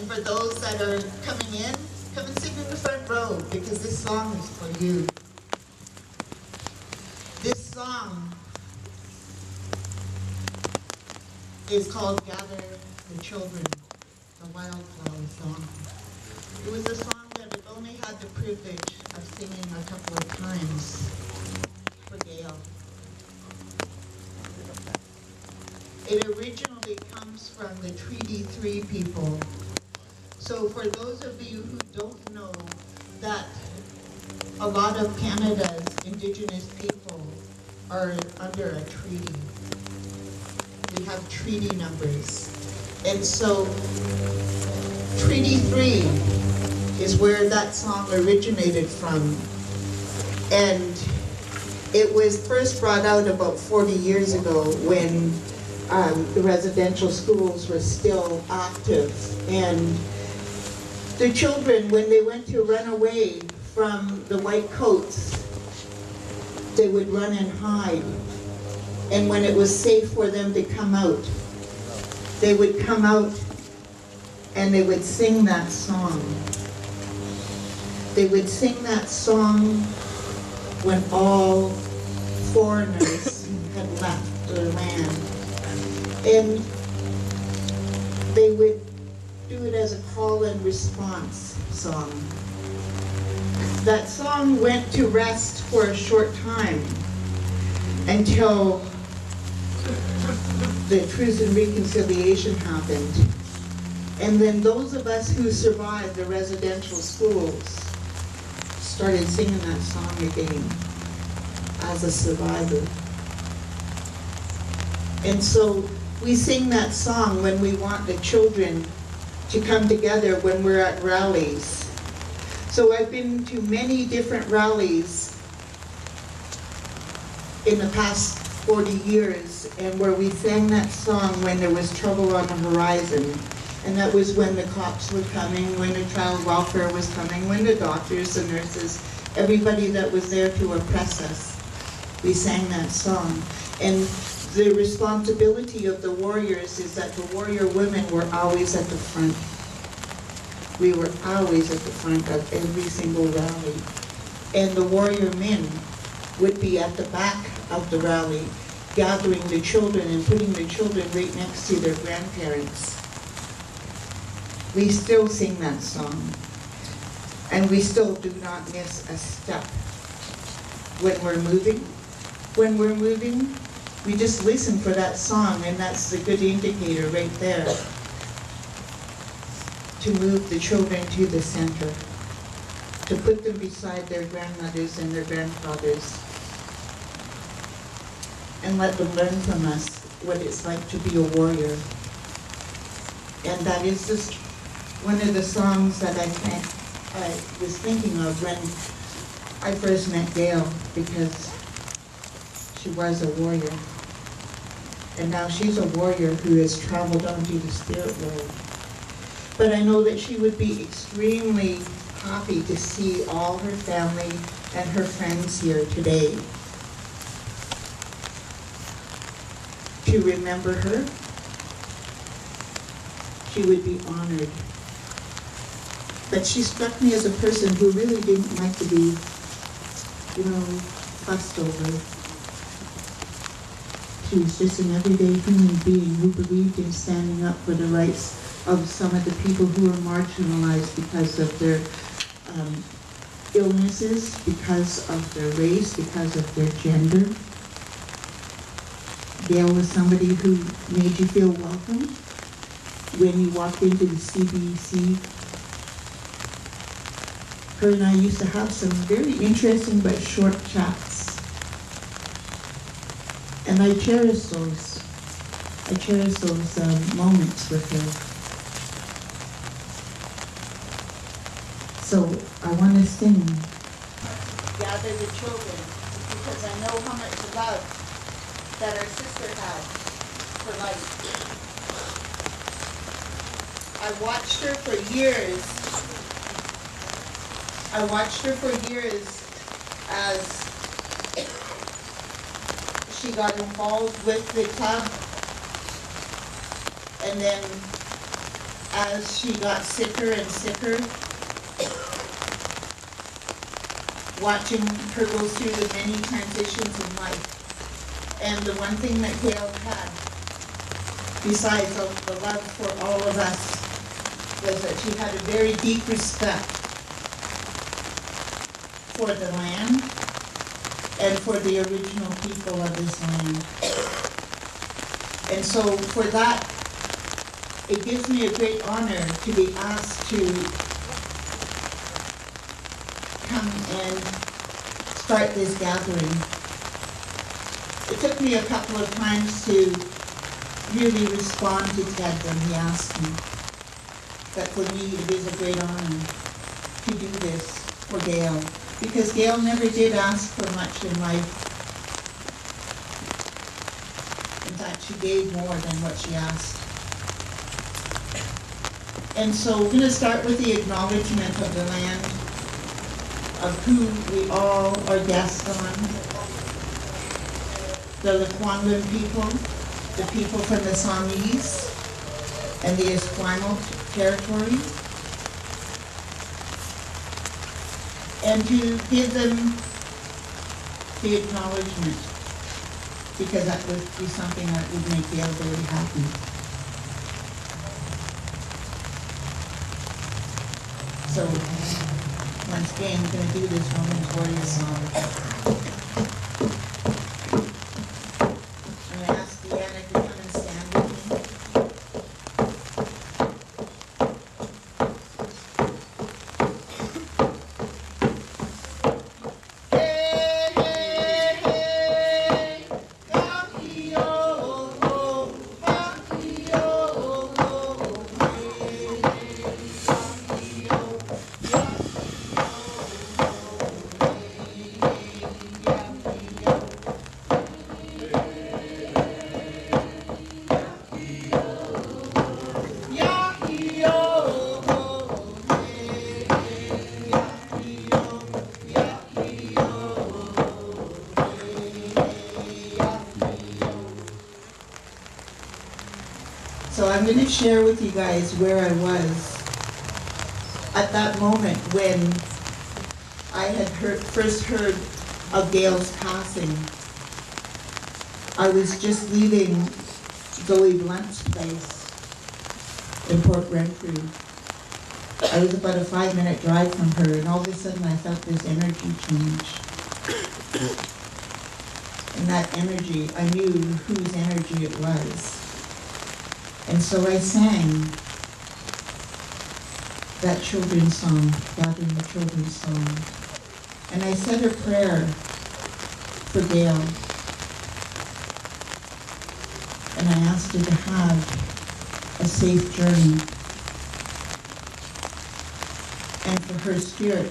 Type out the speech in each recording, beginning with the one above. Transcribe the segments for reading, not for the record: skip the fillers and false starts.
And for those that are coming in, come and sit in the front row because this song is for you. This song is called Gather the Children, the Wildflower song. It was a song that I've only had the privilege of singing a couple of times for Gayle. It originally comes from the Treaty 3 people. So for those of you who don't know that a lot of Canada's Indigenous people are under a treaty. We have treaty numbers. And so Treaty 3 is where that song originated from. And it was first brought out about 40 years ago when the residential schools were still active. And the children, when they went to run away from the white coats, they would run and hide. And when it was safe for them to come out, they would come out and they would sing that song. They would sing that song when all foreigners had left their land. And they would do it as a call and response song. That song went to rest for a short time until the Truth and Reconciliation happened. And then those of us who survived the residential schools started singing that song again as a survivor. And so we sing that song when we want the children to come together when we're at rallies. So I've been to many different rallies in the past 40 years, and where we sang that song when there was trouble on the horizon. And that was when the cops were coming, when the child welfare was coming, when the doctors, the nurses, everybody that was there to oppress us. We sang that song. And the responsibility of the warriors is that the warrior women were always at the front. We were always at the front of every single rally. And the warrior men would be at the back of the rally, gathering the children and putting the children right next to their grandparents. We still sing that song. And we still do not miss a step. When we're moving, we just listen for that song, and that's the good indicator right there to move the children to the center, to put them beside their grandmothers and their grandfathers, and let them learn from us what it's like to be a warrior. And that is just one of the songs that I was thinking of when I first met Gayle, because she was a warrior. And now she's a warrior who has traveled onto the spirit world. But I know that she would be extremely happy to see all her family and her friends here today. To remember her, she would be honored. But she struck me as a person who really didn't like to be, fussed over. She was just an everyday human being who believed in standing up for the rights of some of the people who are marginalized because of their illnesses, because of their race, because of their gender. Gayle was somebody who made you feel welcome when you walked into the CBC. Her and I used to have some very interesting but short chats. And I cherish those moments with her. So I want to sing Gather the Children, because I know how much love that our sister had for life. I watched her for years as she got involved with the club, and then as she got sicker and sicker, watching her go through the many transitions in life. And the one thing that Gayle had, besides the love for all of us, was that she had a very deep respect for the land and for the original people of this land. And so for that, it gives me a great honor to be asked to come and start this gathering. It took me a couple of times to really respond to Ted when he asked me. But for me, it is a great honor to do this for Gayle, because Gayle never did ask for much in life. In fact, she gave more than what she asked. And so we're going to start with the acknowledgement of the land, of who we all are guests on. The Quin people, the people from the Songhees and the Esquimalt territory, and to give them the acknowledgement, because that would be something that would make Gayle very happy. So, once again, I'm going to do this Woman's Warrior song. I'm going to ask Deanna to come and stand with me. So I'm going to share with you guys where I was at that moment when I had first heard of Gayle's passing. I was just leaving Zoe Blunt's place in Port Renfrew. I was about a 5-minute drive from her, and all of a sudden I felt this energy change. And that energy, I knew whose energy it was. And so I sang that children's song, Gathering the Children's Song. And I said a prayer for Gayle. And I asked her to have a safe journey. And for her spirit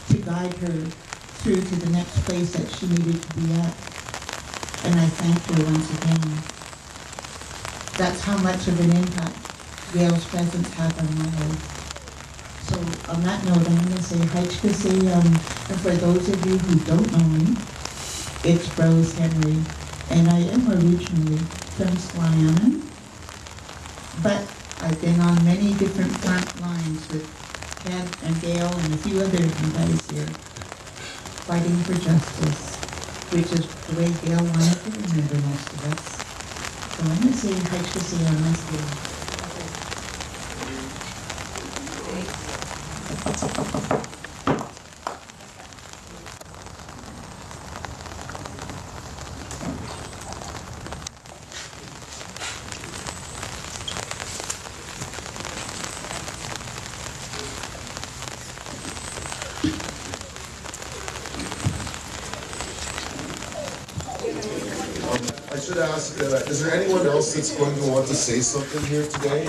to guide her through to the next place that she needed to be at. And I thank her once again. That's how much of an impact Gayle's presence had on my life. So on that note, I'm going to say Haichkasi, and for those of you who don't know me, it's Rose Henry, and I am originally from Squamish, but I've been on many different front lines with Ted and Gayle and a few other guys here, fighting for justice, which is the way Gayle wanted to remember most of us. So I'm going to say Haichkasi on this day. I should ask, is there anyone else that's going to want to say something here today?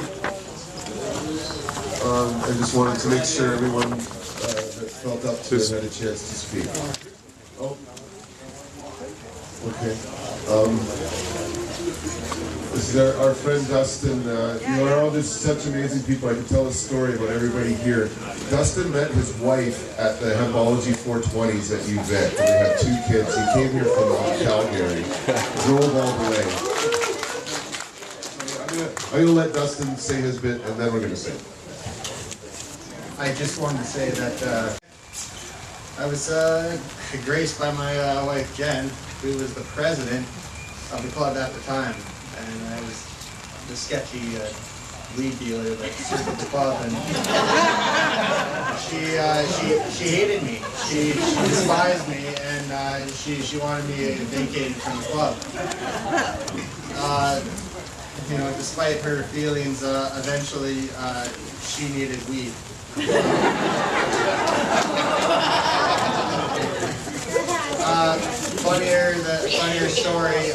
I just wanted to make sure everyone that felt up to it had a chance to speak. Oh, okay. This is our friend Dustin. You are all just such amazing people. I can tell a story about everybody here. Dustin met his wife at the Hempology 420s at UVic. They had 2 kids. He came here from Calgary. Drove all the way. I'm gonna let Dustin say his bit, and then we're gonna sing. I just wanted to say that I was graced by my wife Jen, who was the president of the club at the time, and I was the sketchy weed dealer that served at the club, and she hated me. She despised me, and she wanted me vacated from the club. You know, despite her feelings, eventually she needed weed. Funnier story.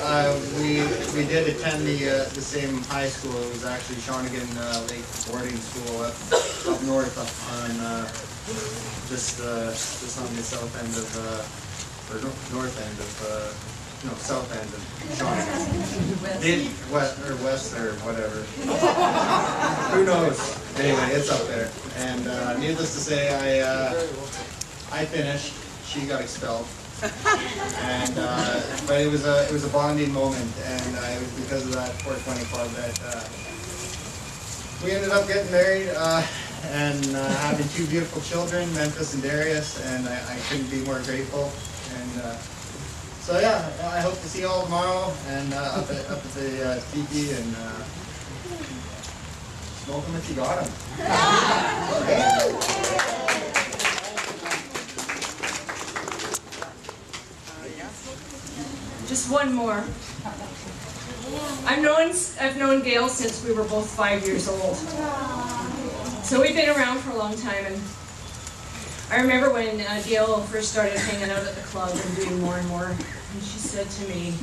We did attend the same high school. It was actually Shawnigan Lake boarding school up north, up on just on the south end of or north end of no, south end of Shawnigan. West or whatever. Who knows? Anyway, it's up there. And needless to say, I finished. She got expelled. And but it was a bonding moment, and it was because of that 420 club that we ended up getting married and having two beautiful children, Memphis and Darius, and I couldn't be more grateful. And so yeah, I hope to see you all tomorrow and up at the tiki and smoke them if you got them. Just one more. I've known Gayle since we were both 5 years old. So we've been around for a long time, and I remember when Gayle first started hanging out at the club and doing more and more, and she said to me,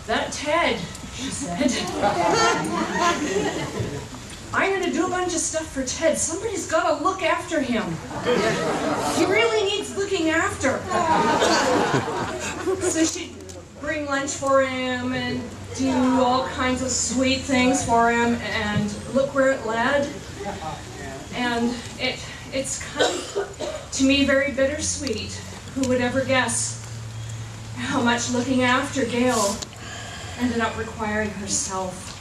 "That Ted," she said, "I'm going to do a bunch of stuff for Ted. Somebody's got to look after him. He really needs looking after." So she'd bring lunch for him and do all kinds of sweet things for him, and look where it led. And it's kind of, to me, very bittersweet. Who would ever guess how much looking after Gayle ended up requiring herself?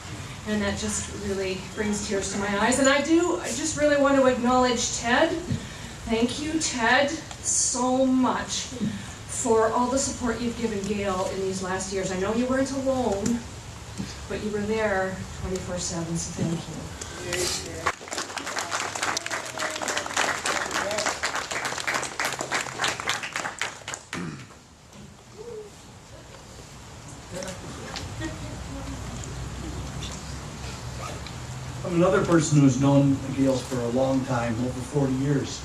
And that just really brings tears to my eyes. And I just really want to acknowledge Ted. Thank you, Ted, so much for all the support you've given Gayle in these last years. I know you weren't alone, but you were there 24/7, so thank you. I'm another person who's known Gayle's for a long time, over 40 years.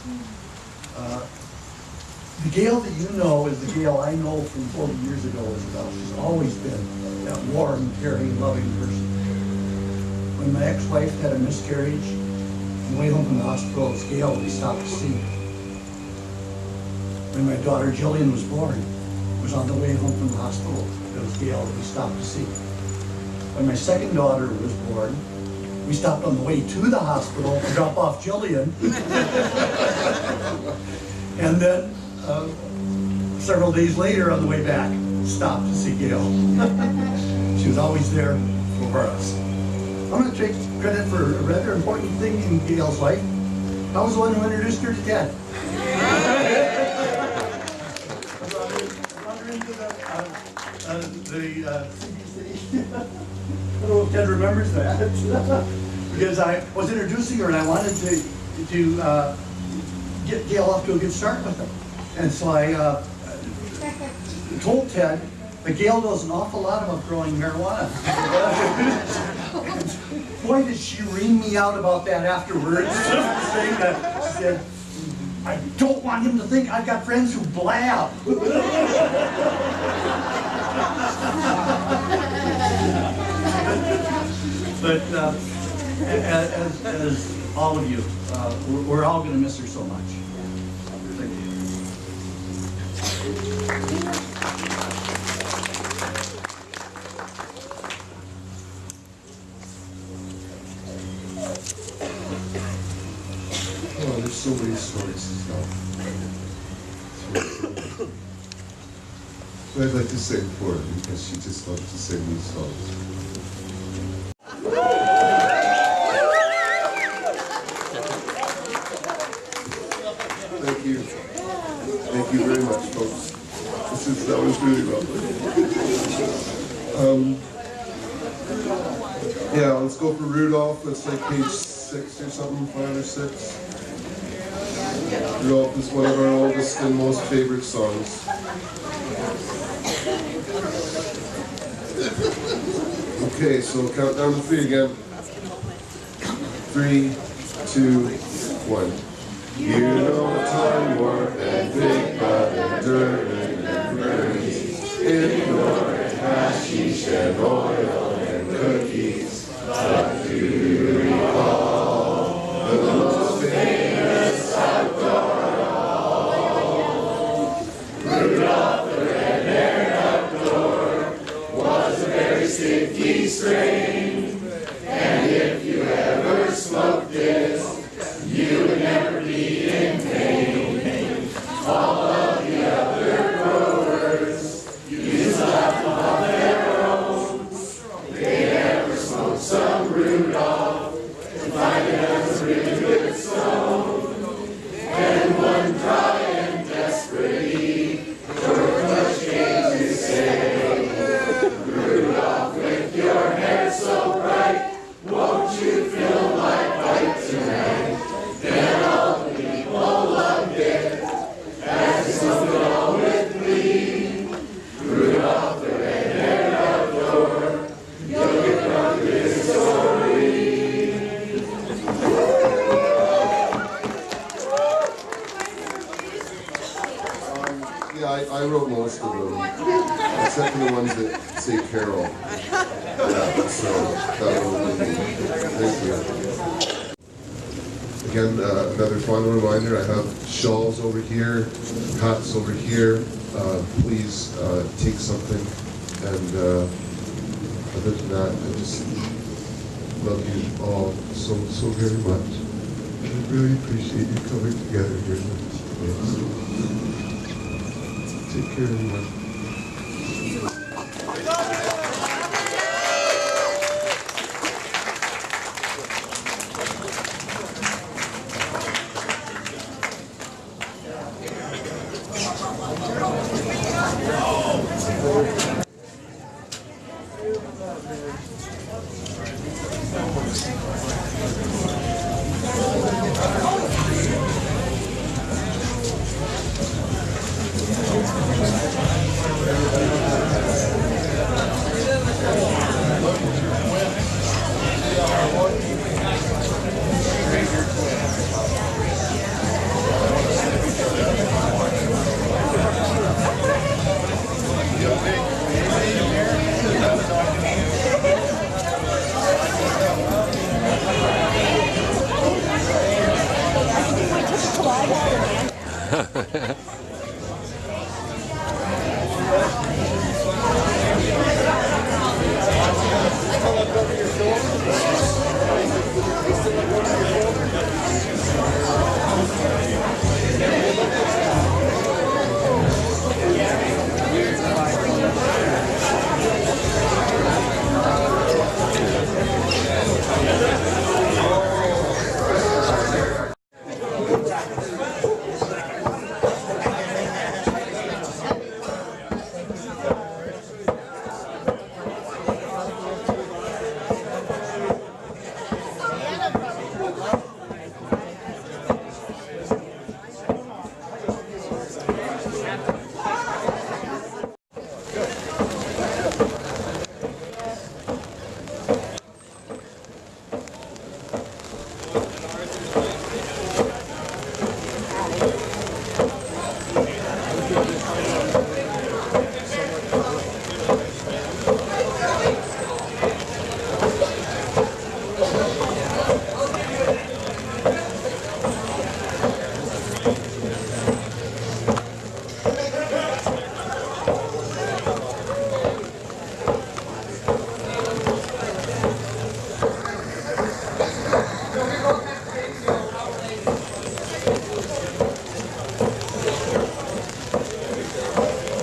The Gayle that you know is the Gayle I know from 40 years ago as well. She's always been that warm, caring, loving person. When my ex-wife had a miscarriage, on the way home from the hospital, it was Gayle we stopped to see. When my daughter Jillian was born, it was on the way home from the hospital, it was Gayle that we stopped to see. When my second daughter was born, we stopped on the way to the hospital to drop off Jillian. And then several days later on the way back, stopped to see Gayle. She was always there for us. I'm going to take credit for a rather important thing in Gayle's life. I was the one who introduced her to Ted. I brought her into the CBC. I don't know if Ted remembers that. Because I was introducing her and I wanted to get Gayle off to a good start with him. And so I told Ted that Gayle knows an awful lot about growing marijuana. Boy, did she ream me out about that afterwards. Saying that, she said, "I don't want him to think I've got friends who blab." But as all of you, we're all going to miss her so much. Thank you. Oh, there's so many stories to tell. So I'd like to sing for her because she just loves to sing these songs. really lovely. Yeah, let's go for Rudolph. That's like page 6 or something, 5 or 6. Rudolph is one of our oldest and most favorite songs. Okay, so count down to 3 again. 3, 2, 1. You know time warp and fake blood and dirt and berries, ignoring hashish and oil and cookies. But do you recall the most famous outdoor of all? Rudolph the red-haired outdoor was a very sticky strain, and if you ever smoked this, you would never be in pain. All of the other growers used to laugh about their own. They never smoked some Rudolph to find it as a really good stone. And one dry and desperate eve, George came to say, Rudolph, with your hair so bright, won't you fill my pipe tonight? Then all the people loved it, as they smoked it all with glee. Rudolph the red-haired outdoor, you'll get drunk with his story. Yeah, I wrote most of them, except for the ones that say Carol. Yeah, so that was me. Thank you. Again, another fun reminder, I have shawls over here, hats over here. Please take something. And other than that, I just love you all so, so very much. I really appreciate you coming together here. Take care, everyone.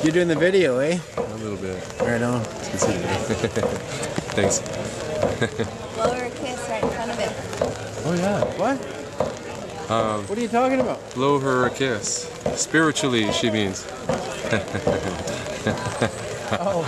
You're doing the video, eh? A little bit. Right on. Thanks. Blow her a kiss right in front of him. Oh yeah. What? What are you talking about? Blow her a kiss. Spiritually, she means. Oh.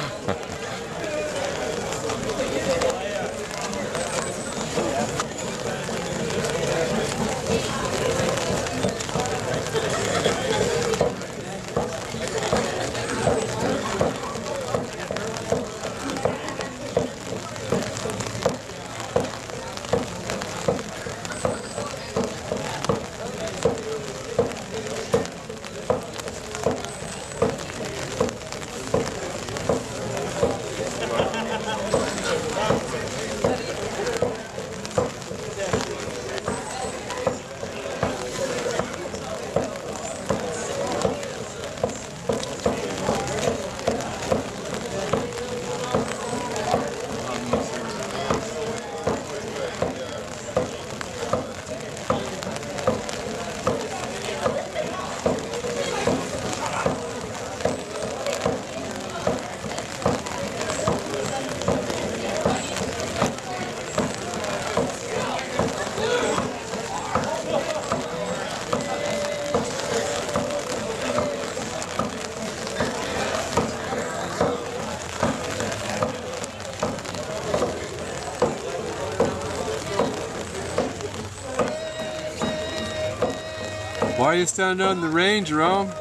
Why are you standing out in the rain, Jerome?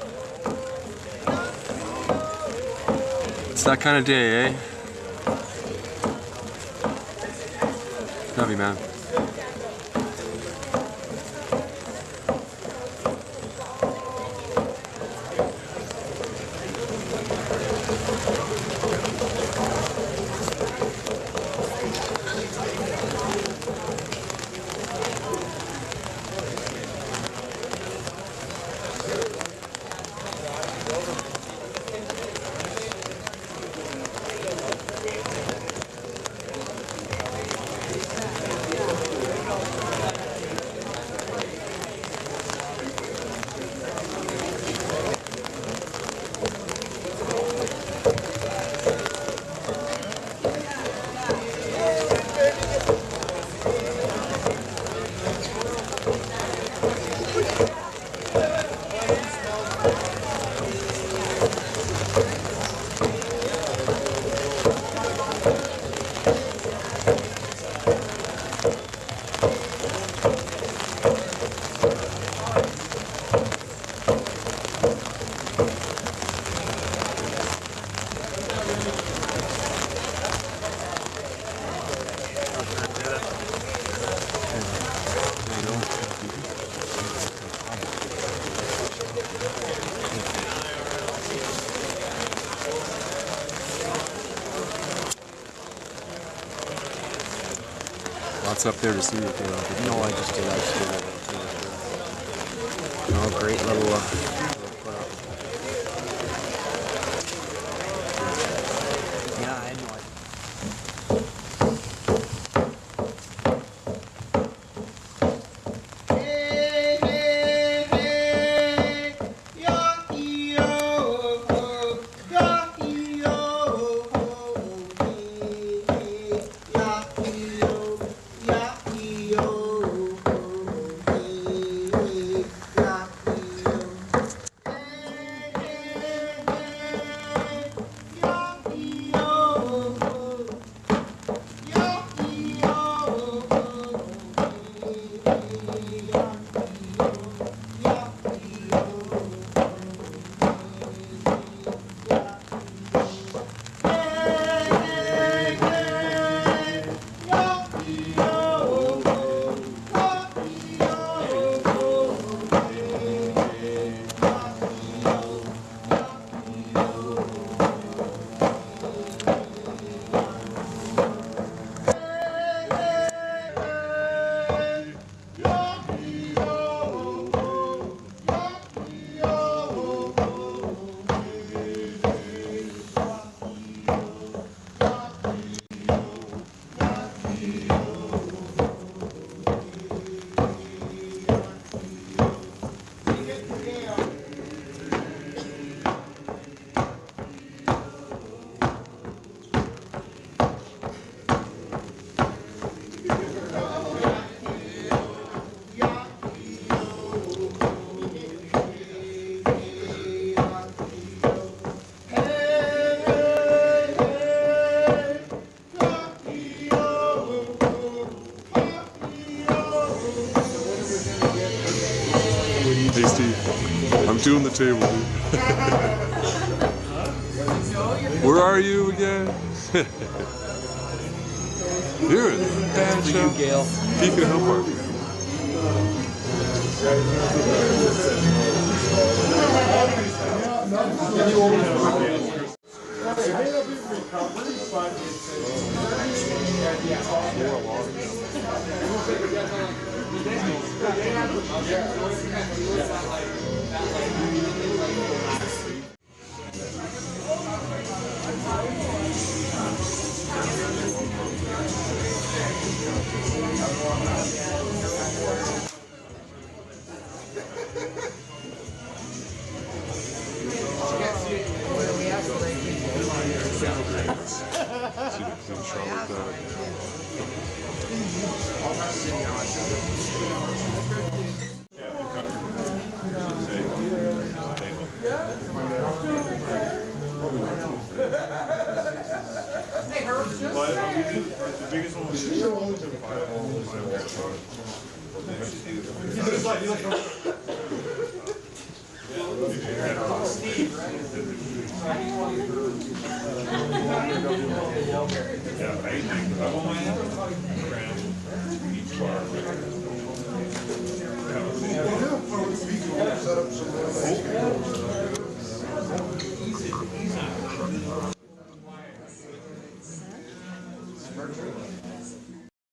It's that kind of day, eh? Love you, man. Lots up there to see what they're up to. No, I just did. Oh, great little yeah, I know. Hey, hey, hey, yo-yo, yo-yo, hey, hey, yo-yo, yo-yo, hey, hey, yo-yo. Two on the table, dude. Where are you again? Here in the band shop. Gayle. Beacon Hill Park.